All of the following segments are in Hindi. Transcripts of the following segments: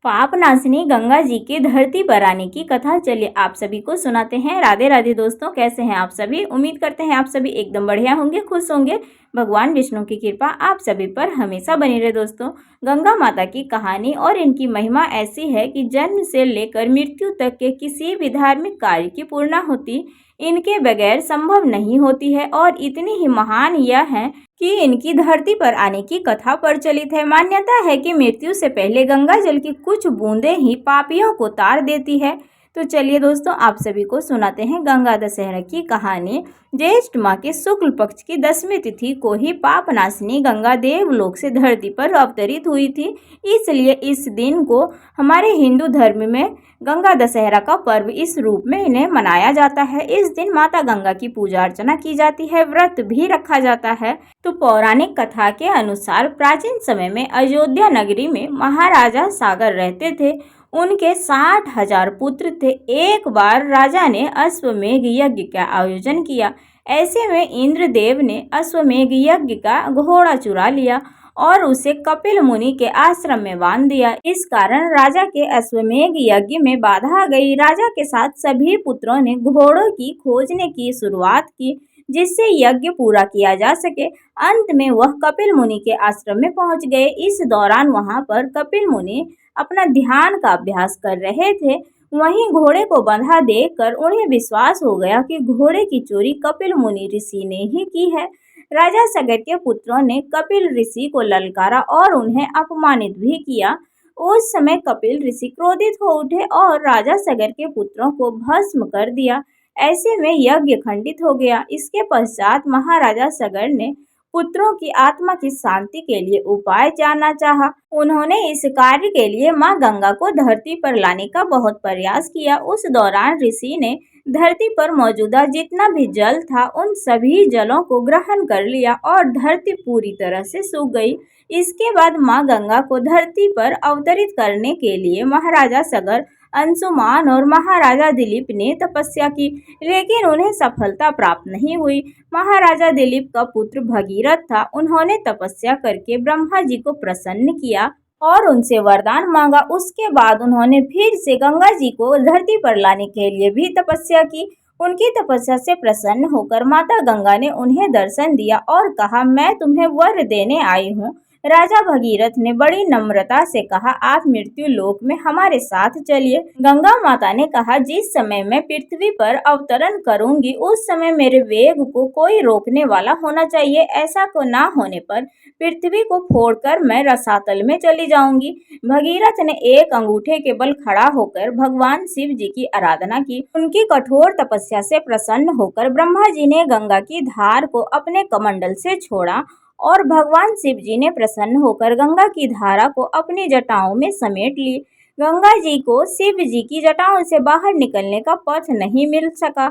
पाप नाशनी गंगा जी के धरती पर आने की कथा चलिए आप सभी को सुनाते हैं। राधे राधे दोस्तों, कैसे हैं आप सभी। उम्मीद करते हैं आप सभी एकदम बढ़िया होंगे, खुश होंगे। भगवान विष्णु की कृपा आप सभी पर हमेशा बनी रहे। दोस्तों, गंगा माता की कहानी और इनकी महिमा ऐसी है कि जन्म से लेकर मृत्यु तक के किसी भी धार्मिक कार्य की पूर्णाहुति इनके बगैर संभव नहीं होती है। और इतनी ही महान यह है कि इनकी धरती पर आने की कथा प्रचलित है। मान्यता है कि मृत्यु से पहले गंगा जल की कुछ बूंदें ही पापियों को तार देती है। तो चलिए दोस्तों, आप सभी को सुनाते हैं गंगा दशहरा की कहानी। ज्येष्ठ माह के शुक्ल पक्ष की 10वीं तिथि को ही पापनाशिनी गंगा देवलोक से धरती पर अवतरित हुई थी। इसलिए इस दिन को हमारे हिंदू धर्म में गंगा दशहरा का पर्व इस रूप में इन्हें मनाया जाता है। इस दिन माता गंगा की पूजा अर्चना की जाती है, व्रत भी रखा जाता है। तो पौराणिक कथा के अनुसार प्राचीन समय में अयोध्या नगरी में महाराजा सागर रहते थे। उनके 60,000 पुत्र थे। एक बार राजा ने अश्वमेध यज्ञ का आयोजन किया। ऐसे में इंद्रदेव ने अश्वमेध यज्ञ का घोड़ा चुरा लिया और उसे कपिल मुनि के आश्रम में बांध दिया। इस कारण राजा के अश्वमेध यज्ञ में बाधा आ गई। राजा के साथ सभी पुत्रों ने घोड़ों की खोजने की शुरुआत की, जिससे यज्ञ पूरा किया जा सके। अंत में वह कपिल मुनि के आश्रम में पहुंच गए। इस दौरान वहां पर कपिल मुनि अपना ध्यान का अभ्यास कर रहे थे। वहीं घोड़े को बंधा देखकर उन्हें विश्वास हो गया कि घोड़े की चोरी कपिल मुनि ऋषि ने ही की है। राजा सगर के पुत्रों ने कपिल ऋषि को ललकारा और उन्हें अपमानित भी किया। उस समय कपिल ऋषि क्रोधित हो उठे और राजा सगर के पुत्रों को भस्म कर दिया। ऐसे में यज्ञ खंडित हो गया। इसके पश्चात महाराजा सगर ने पुत्रों की आत्मा की शांति के लिए उपाय जानना चाहा। उन्होंने इस कार्य के लिए मां गंगा को धरती पर लाने का बहुत प्रयास किया। उस दौरान ऋषि ने धरती पर मौजूदा जितना भी जल था उन सभी जलों को ग्रहण कर लिया और धरती पूरी तरह से सूख गई। इसके बाद मां गंगा को धरती पर अवतरित करने के लिए महाराजा सगर, अंशुमान और महाराजा दिलीप ने तपस्या की, लेकिन उन्हें सफलता प्राप्त नहीं हुई। महाराजा दिलीप का पुत्र भगीरथ था। उन्होंने तपस्या करके ब्रह्मा जी को प्रसन्न किया और उनसे वरदान मांगा। उसके बाद उन्होंने फिर से गंगा जी को धरती पर लाने के लिए भी तपस्या की। उनकी तपस्या से प्रसन्न होकर माता गंगा ने उन्हें दर्शन दिया और कहा, मैं तुम्हें वर देने आई हूँ। राजा भगीरथ ने बड़ी नम्रता से कहा, आप मृत्यु लोक में हमारे साथ चलिए। गंगा माता ने कहा, जिस समय मैं पृथ्वी पर अवतरण करूंगी उस समय मेरे वेग को कोई रोकने वाला होना चाहिए। ऐसा को ना होने पर पृथ्वी को फोड़कर मैं रसातल में चली जाऊंगी। भगीरथ ने एक अंगूठे के बल खड़ा होकर भगवान शिव जी की आराधना की। उनकी कठोर तपस्या से प्रसन्न होकर ब्रह्मा जी ने गंगा की धार को अपने कमंडल से छोड़ा और भगवान शिव जी ने प्रसन्न होकर गंगा की धारा को अपनी जटाओं में समेट ली। गंगा जी को शिव जी की जटाओं से बाहर निकलने का पथ नहीं मिल सका,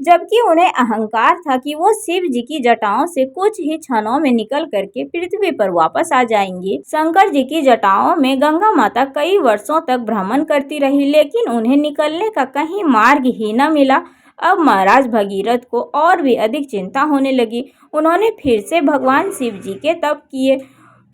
जबकि उन्हें अहंकार था कि वो शिव जी की जटाओं से कुछ ही क्षणों में निकल करके पृथ्वी पर वापस आ जाएंगी। शंकर जी की जटाओं में गंगा माता कई वर्षों तक भ्रमण करती रही, लेकिन उन्हें निकलने का कहीं मार्ग ही न मिला। अब महाराज भगीरथ को और भी अधिक चिंता होने लगी। उन्होंने फिर से भगवान शिव जी के तप किए।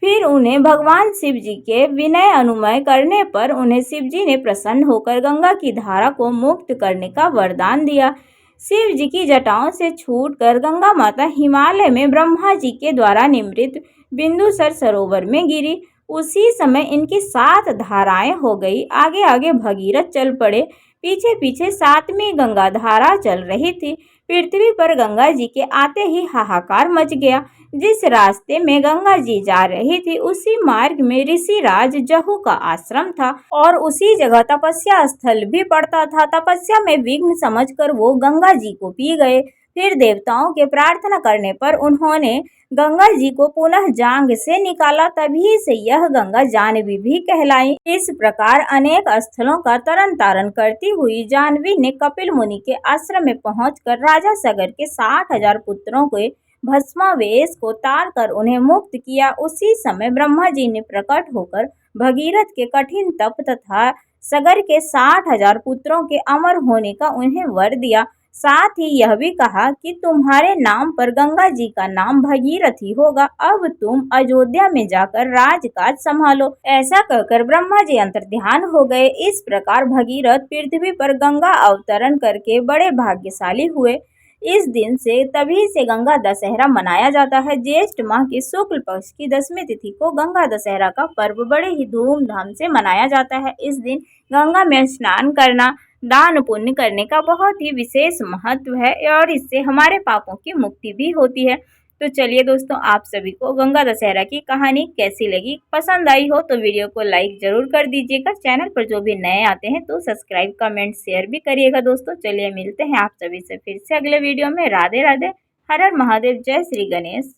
फिर उन्हें भगवान शिव जी के विनय अनुमय करने पर उन्हें शिव जी ने प्रसन्न होकर गंगा की धारा को मुक्त करने का वरदान दिया। शिव जी की जटाओं से छूटकर गंगा माता हिमालय में ब्रह्मा जी के द्वारा निर्मित बिंदुसर सरोवर में गिरी। उसी समय इनकी 7 धाराएं हो गई। आगे आगे भगीरथ चल पड़े, पीछे पीछे 7वीं गंगा धारा चल रही थी। पृथ्वी पर गंगा जी के आते ही हाहाकार मच गया। जिस रास्ते में गंगा जी जा रही थी उसी मार्ग में ऋषिराज जहू का आश्रम था और उसी जगह तपस्या स्थल भी पड़ता था। तपस्या में विघ्न समझकर वो गंगा जी को पी गए। फिर देवताओं के प्रार्थना करने पर उन्होंने गंगा जी को पुनः जांग से निकाला। तभी से यह गंगा जानवी भी कहलाई। इस प्रकार अनेक स्थलों का तरन तारण करती हुई जानवी ने कपिल मुनि के आश्रम में पहुंचकर राजा सगर के 60,000 पुत्रों के भस्मावेश को तार कर उन्हें मुक्त किया। उसी समय ब्रह्मा जी ने प्रकट होकर भगीरथ के कठिन तप तथा सगर के 60,000 पुत्रों के अमर होने का उन्हें वर दिया। साथ ही यह भी कहा कि तुम्हारे नाम पर गंगा जी का नाम भगीरथी होगा, अब तुम अयोध्या में जाकर राजकाज संभालो। ऐसा कहकर ब्रह्मा जी अंतर्ध्यान हो गए। इस प्रकार भगीरथ पृथ्वी पर गंगा अवतरण करके बड़े भाग्यशाली हुए। इस दिन से तभी से गंगा दशहरा मनाया जाता है। ज्येष्ठ माह की शुक्ल पक्ष की 10वीं तिथि को गंगा दशहरा का पर्व बड़े ही धूमधाम से मनाया जाता है। इस दिन गंगा में स्नान करना दान पुण्य करने का बहुत ही विशेष महत्व है और इससे हमारे पापों की मुक्ति भी होती है। तो चलिए दोस्तों, आप सभी को गंगा दशहरा की कहानी कैसी लगी? पसंद आई हो तो वीडियो को लाइक जरूर कर दीजिएगा। चैनल पर जो भी नए आते हैं तो सब्सक्राइब कमेंट शेयर भी करिएगा दोस्तों। चलिए मिलते हैं आप सभी से फिर से अगले वीडियो में। राधे राधे। हर हर महादेव। जय श्री गणेश।